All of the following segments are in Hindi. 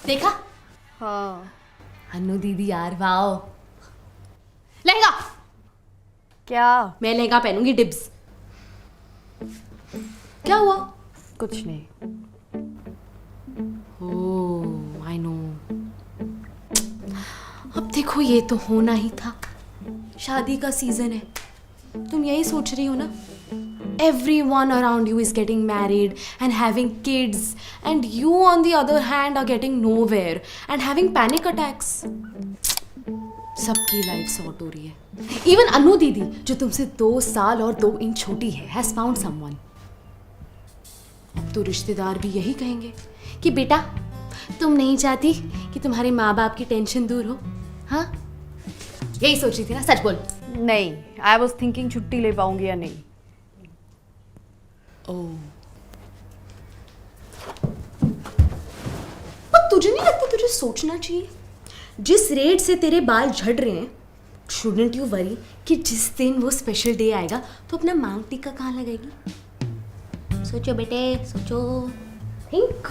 देखा? हाँ। अन्नू दीदी यार वाओ। लहंगा। क्या? मैं लहंगा पहनूंगी डिब्स। क्या हुआ? कुछ नहीं। ओह आई नो। अब देखो ये तो होना ही था, शादी का सीजन है, तुम यही सोच रही हो ना? Everyone around you is getting married and having kids, and you on the other hand are getting nowhere and having panic attacks. सबकी लाइफ सॉर्ट हो रही है। इवन अनु दीदी जो तुमसे 2 साल और 2 इंच छोटी है हैज फाउंड समवन। अब तो रिश्तेदार भी यही कहेंगे कि बेटा तुम नहीं चाहती कि तुम्हारे माँ बाप की टेंशन दूर हो? हाँ यही सोच रही थी ना? सच बोल। नहीं, आई वॉज थिंकिंग छुट्टी ले पाऊंगी या नहीं। ओह, पर तुझे नहीं लगता तुझे सोचना चाहिए? जिस रेट से तेरे बाल झड़ रहे हैं, shouldn't you worry कि जिस दिन वो स्पेशल डे आएगा तो अपना मांग टीका कहाँ लगाएगी? सोचो बेटे सोचो, think.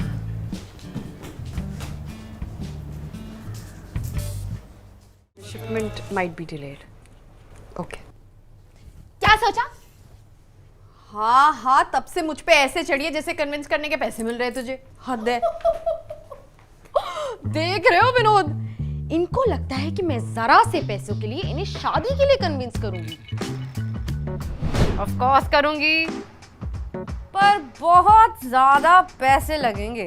Shipment might be delayed. Okay. क्या सोचा? हाँ हाँ, तब से मुझ पे ऐसे चढ़ी है जैसे कन्विंस करने के पैसे मिल रहे हैं तुझे। हद है। देख रहे हो विनोद, इनको लगता है कि मैं जरा से पैसों के लिए इन्हें शादी के लिए कन्विंस करूंगी। ऑफ कोर्स करूंगी, पर बहुत ज्यादा पैसे लगेंगे।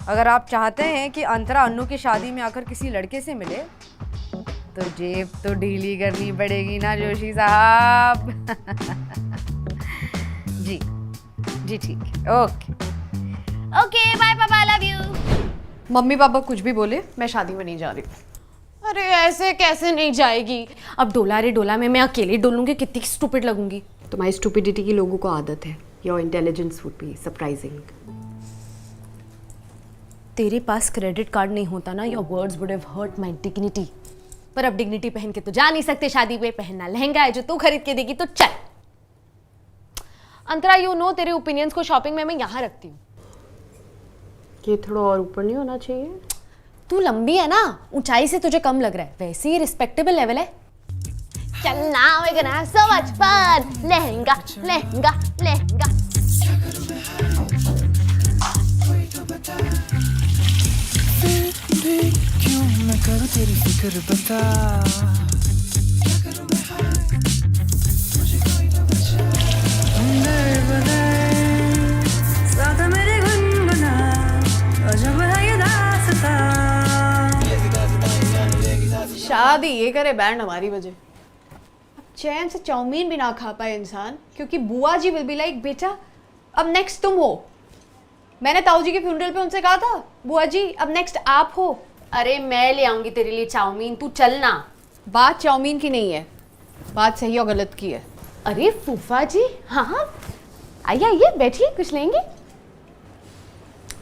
अगर आप चाहते हैं कि अंतरा अन्नू की शादी में आकर किसी लड़के से मिले तो जेब तो ढीली करनी पड़ेगी ना जोशी साहब। जी जी ठीक है। ओके ओके बाय पापा, लव यू। मम्मी पापा कुछ भी बोले, मैं शादी में नहीं जा रही। अरे ऐसे कैसे नहीं जाएगी? अब डोला रे डोला में मैं अकेले डोलूंगी, कितनी स्टूपिड लगूंगी। तुम्हारी स्टूपिडिटी की लोगों को आदत है। Your intelligence would be surprising. तेरे पास क्रेडिट कार्ड नहीं होता ना, your words would have hurt my dignity. पर अब डिग्निटी पहन के तो जा नहीं सकते शादी पे, पहनना लहंगा है जो तू खरीद के देगी तो चल। अंतरा यू नो तेरे ओपिनियंस को शॉपिंग में मैं यहाँ रखती हूँ। ये थोड़ा और ऊपर नहीं होना चाहिए? तू लंबी है ना, ऊंचाई से तुझे कम लग रहा है, वैसे ही रिस्पेक्टेबल लेवल है। चलना we're gonna have so much fun। Lehenga lehenga lehenga. क्यों मैं करूँ तेरी फिक्र बता, साथ मेरे गुनगुना अजब है ये दास्तां। शादी ये करे बैंड हमारी वजह। अब चैन से चाउमीन भी ना खा पाए इंसान, क्योंकि बुआ जी विल बी लाइक बेटा अब नेक्स्ट तुम हो। मैंने ताऊ जी के फ्यूनरल पे उनसे कहा था बुआ जी अब नेक्स्ट आप हो। अरे मैं ले आऊंगी तेरे लिए चाउमीन, तू चलना। बात चाउमीन की नहीं है, बात सही और गलत की है। अरे फूफा जी, हाँ हाँ आइए आइए बैठिए, कुछ लेंगे?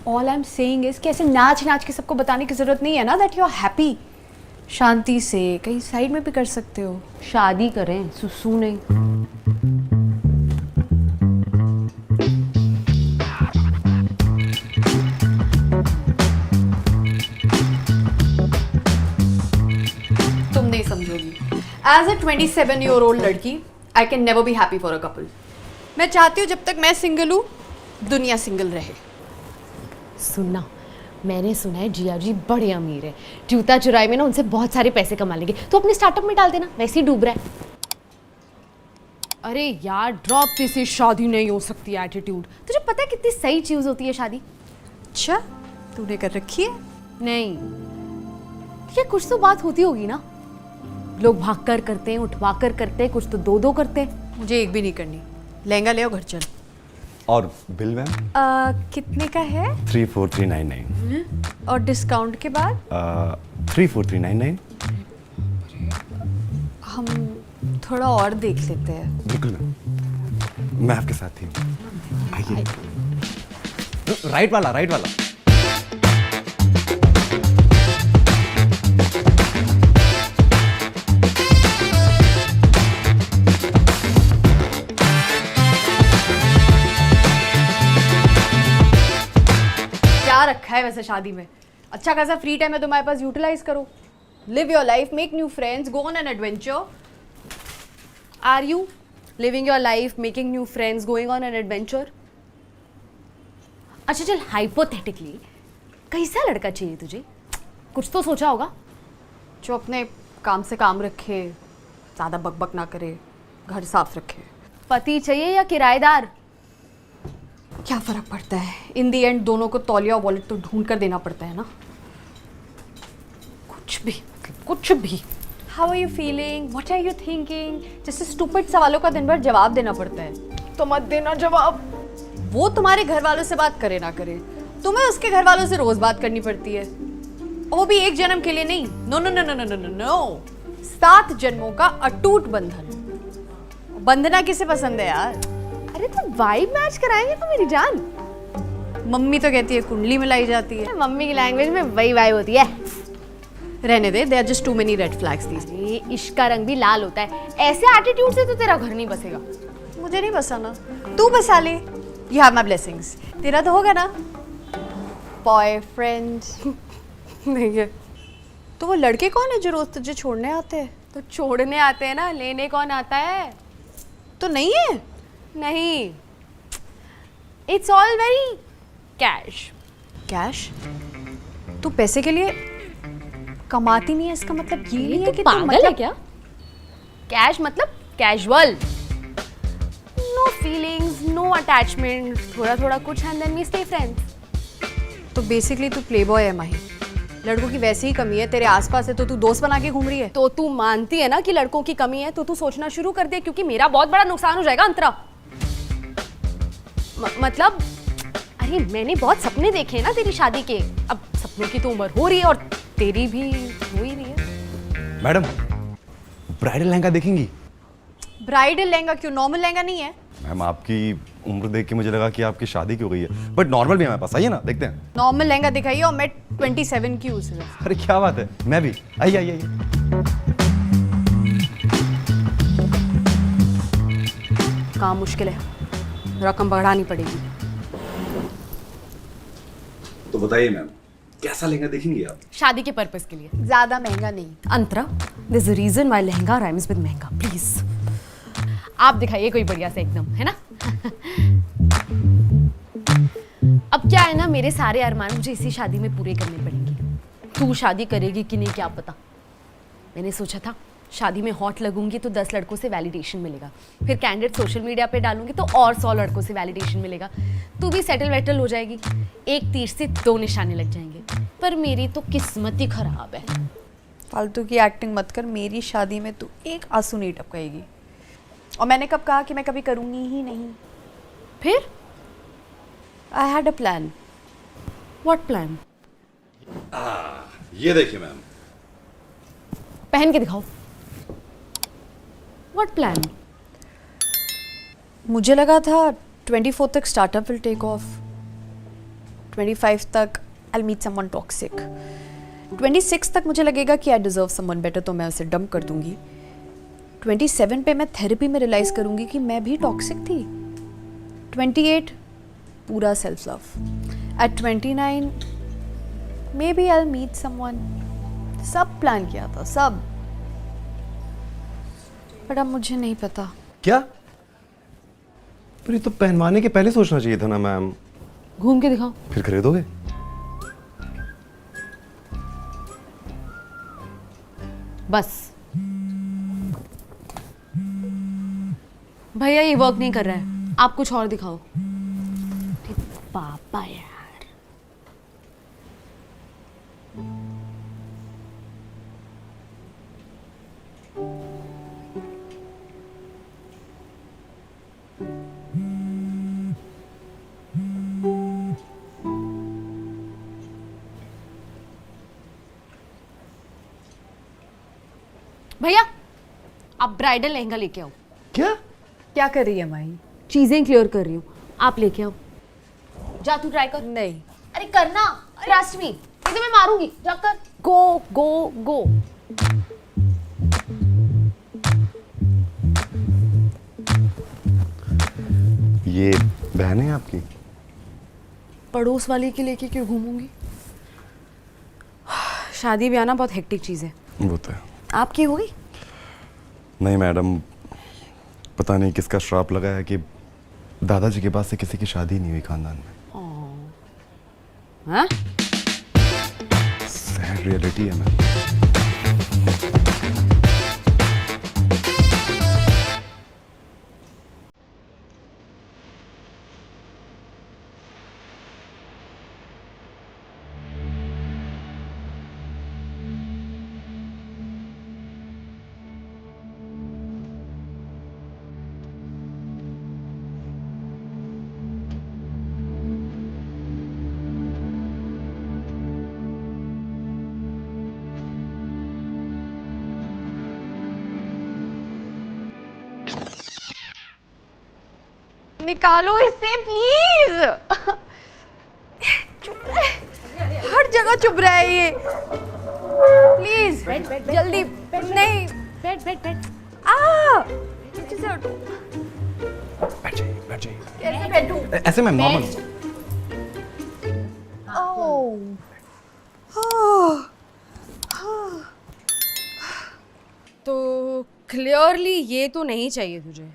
All I am saying is कि ऐसे नाच नाच के सबको बताने की जरूरत नहीं है ना दैट यू आर हैप्पी। शांति से कहीं साइड में भी कर सकते हो। शादी करें, सुसु नहीं। तुम नहीं समझोगी। एज अ 27-year-old लड़की I can never be happy for a couple. मैं चाहती हूँ जब तक मैं सिंगल हूँ दुनिया सिंगल रहे। सुनना, मैंने सुना है जिया जी बड़े अमीर है, जूता चुराई में ना उनसे बहुत सारे पैसे कमा लेंगे, तो अपने स्टार्टअप में डाल देना, वैसे ही डूब रहा है। अरे यार ड्रॉप दिस, शादी नहीं हो सकती एटीट्यूड। तुझे पता है कितनी सही चीज होती है शादी? अच्छा तूने कर रखी है? नहीं, ये कुछ तो बात होती होगी ना। लोग भाग कर करते हैं, उठवा कर करते हैं, कुछ तो दो दो करते हैं। मुझे एक भी नहीं करनी। लहंगा ले आओ, घर चल। और बिल मैम? कितने का है? 34399। और डिस्काउंट के बाद? 34399। हम थोड़ा और देख लेते हैं। बिल्कुल मैम, मैं आपके साथ ही हूँ। आइए। राइट वाला, राइट वाला। क्या रखा है वैसे शादी में? अच्छा खासा फ्री टाइम है तुम्हारे पास, यूटिलाइज करो. Live your life, make new friends, go on an adventure. Are you living your life, making new friends, going on an adventure? अच्छा चल, हाइपोथेटिकली कैसा लड़का चाहिए तुझे? कुछ तो सोचा होगा. जो अपने काम से काम रखे, ज़्यादा बकबक ना करे, घर साफ रखे. पति चाहिए या किराएदार? क्या फ़र्क पड़ता है? इन दी एंड दोनों को तौलिया और वॉलेट तो ढूंढ कर देना पड़ता है ना. कुछ भी, मतलब कुछ भी. How are you feeling, what are you thinking, जैसे स्टूपिड सवालों का दिन भर जवाब देना पड़ता है. तो मत देना जवाब. वो तुम्हारे घर वालों से बात करे ना करे, तुम्हें उसके घर वालों से रोज बात करनी पड़ती है, और वो भी एक जन्म के लिए नहीं. No no no no no no no no, 7 जन्मों का अटूट बंधन. बंधना किसे पसंद है यार? अरे तो वाइब मैच कराएंगे तो मेरी जान. मम्मी तो कहती है कुंडली मिलाई जाती है. मम्मी की लैंग्वेज में वही वाइब होती है. रहने दे, there are just too many red flags these. ये इश्क का रंग भी लाल होता है. ऐसे एटीट्यूड से तो तेरा घर नहीं बसेगा. मुझे नहीं बसाना, तू बसा ले. You have my blessings. तेरा तो होगा ना बॉयफ्रेंड? नहीं है. तो वो लड़के कौन है जो रोज तुझे छोड़ने आते हैं? तो छोड़ने आते हैं ना, लेने कौन आता है? तो नहीं है. नहीं, it's all very cash. Cash? तू पैसे के लिए कमाती नहीं है, इसका मतलब ये नहीं है कि पागल मतलब है क्या? कैश मतलब casual, no feelings, no attachment, थोड़ा थोड़ा कुछ and then we stay friends. तो बेसिकली तू प्लेबॉय है माही. लड़कों की वैसी ही कमी है, तेरे आसपास है तो तू दोस्त बना के घूम रही है. तो तू मानती है ना कि लड़कों की कमी है, तो तू सोचना शुरू कर दे, क्योंकि मेरा बहुत बड़ा नुकसान हो जाएगा अंतरा. मतलब अरे मैंने बहुत सपने देखे हैं ना तेरी शादी के. अब सपनों की तो उम्र हो रही है और तेरी भी हो ही रही है. मैडम, ब्राइडल लहंगा देखेंगी? ब्राइडल लहंगा क्यों, नॉर्मल लहंगा नहीं है? मैम, आपकी उम्र देख के मुझे लगा कि आपकी शादी की हो गई है, बट नॉर्मल भी है हमारे पास. आइए ना, देखते हैं. नॉर्मल लहंगा दिखाइए, और मैं 27 की हूँ सिर्फ. अरे क्या बात है, मैं भी. आइए आइए आइए. काम मुश्किल है, रकम बढ़ानी पड़ेगी. तो बताइए मैम, कैसा लहंगा देखेंगी आप? शादी के पर्पस के लिए. ज्यादा महंगा नहीं. Antara, there is a reason why lehenga rhymes with mahanga. Please आप दिखाइए कोई बढ़िया सा एकदम, है ना. अब क्या है ना, मेरे सारे अरमान मुझे इसी शादी में पूरे करने पड़ेंगे. तू शादी करेगी कि नहीं क्या पता. मैंने सोचा था शादी में हॉट लगूंगी तो 10 लड़कों से वैलिडेशन मिलेगा, फिर कैंडिडेट सोशल मीडिया पे डालूंगी तो और 100 लड़कों से वैलिडेशन मिलेगा. तू भी सेटल वेटल हो जाएगी, एक तीर से 2 निशाने लग जाएंगे. पर मेरी तो किस्मत ही खराब है. फालतू की एक्टिंग मत कर. मेरी शादी में तू एक आंसू नहीं टपकाएगी. और मैंने कब कहा कि मैं कभी करूंगी ही नहीं? फिर I had a plan. What plan? ये देखिए मैम. पहन के दिखाओ. What plan? मुझे लगा था 24 तक स्टार्टअप विल टेक ऑफ, 25 तक आई मीट समवन टॉक्सिक, 26 तक मुझे लगेगा कि आई डिजर्व समवन बेटर, तो मैं उसे डंप कर दूंगी. 27 पे मैं थेरेपी में रियलाइज करूंगी कि मैं भी टॉक्सिक थी. 28 पूरा self love. At 29 may be I meet someone. सब प्लान किया था, सब. बट अब मुझे नहीं पता. क्या? पर ये तो पहनवाने के पहले सोचना चाहिए था ना मैम. घूम के दिखाओ. फिर खरीदोगे? बस भैया ये वर्क नहीं कर रहा है, आप कुछ और दिखाओ. पापा यार. भैया आप ब्राइडल लहंगा लेके आओ. क्या? क्या कर रही है माही? चीजें क्लियर कर रही हूँ, आप लेके आओ. जा तू ट्राई कर. नहीं. अरे करना, ट्रस्ट मी, नहीं तो मैं मारूंगी. जाकर गो गो गो. ये बहन है आपकी? पड़ोस वाले के लेके क्यों घूमूंगी? शादी ब्याह ना बहुत हेक्टिक चीज़ है। वो तो है। आपकी हो गई? नहीं मैडम, पता नहीं किसका श्राप लगा है कि दादाजी के पास से किसी की शादी नहीं हुई खानदान में। हाँ? सैड रियलिटी है मैम। निकालो इसे प्लीज। हर जगह चुभ रहा है ये। प्लीज जल्दी। नहीं बैठ। नीचे से हटो। बैठ जाइए। कैसे बैठूं? ऐसे मैम नॉर्मल। तो क्लियरली ये तो नहीं चाहिए तुझे।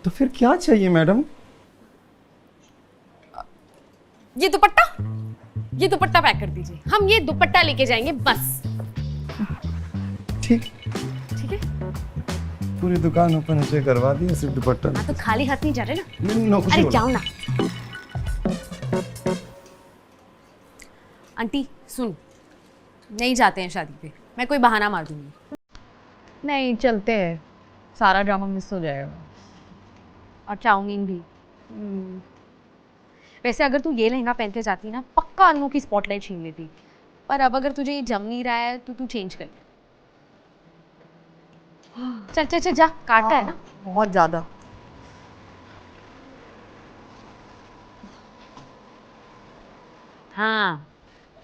तो फिर क्या चाहिए मैडम? ये दुपट्टा पैक कर दीजिए। हम ये दुपट्टा लेके जाएंगे बस। ठीक है? पूरी दुकान ऊपर नीचे करवा दी, सिर्फ दुपट्टा। हाँ तो खाली हाथ नहीं जा रहे ना। नो, कुछ अरे नहीं जाओ ना। आंटी सुन, नहीं जाते हैं शादी पे। मैं कोई बहाना मार दूंगी। नहीं चलते हैं, सारा ड्रामा मिस हो जाएगा। और चाउमीन भी। वैसे अगर तू ये लहंगा पहन के जाती ना, पक्का अनु की स्पॉटलाइट छीन लेती। पर अब अगर तुझे ये जम नहीं रहा है तो तू चेंज कर। चल जा, काटता है ना। बहुत ज़्यादा। हाँ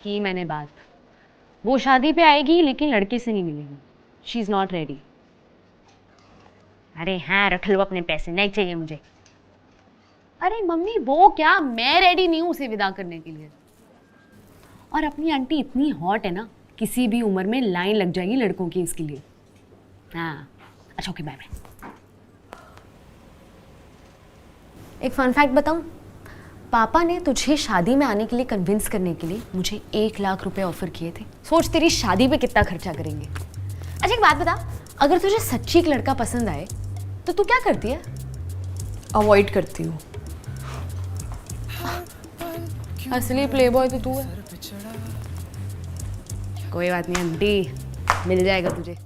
की मैंने बात। वो शादी पे आएगी लेकिन लड़के से नहीं मिलेगी। She is not ready. अरे हाँ रख लो अपने पैसे, नहीं चाहिए मुझे। अरे मम्मी वो क्या, मैं रेडी नहीं हूँ उसे विदा करने के लिए। और अपनी आंटी इतनी हॉट है ना, किसी भी उम्र में लाइन लग जाएगी लड़कों की इसके लिए। हाँ अच्छा ओके बाय बाय। एक फन फैक्ट बताऊँ, पापा ने तुझे शादी में आने के लिए कन्विंस करने के लिए मुझे 1 लाख रुपए ऑफर किए थे। सोच तेरी शादी पे कितना खर्चा करेंगे। अच्छा एक बात बता, अगर तुझे सच्ची एक लड़का पसंद आए तो तू क्या करती है? अवॉइड करती हूँ। असली प्लेबॉय तो तू है। कोई बात नहीं आंटी, मिल जाएगा तुझे।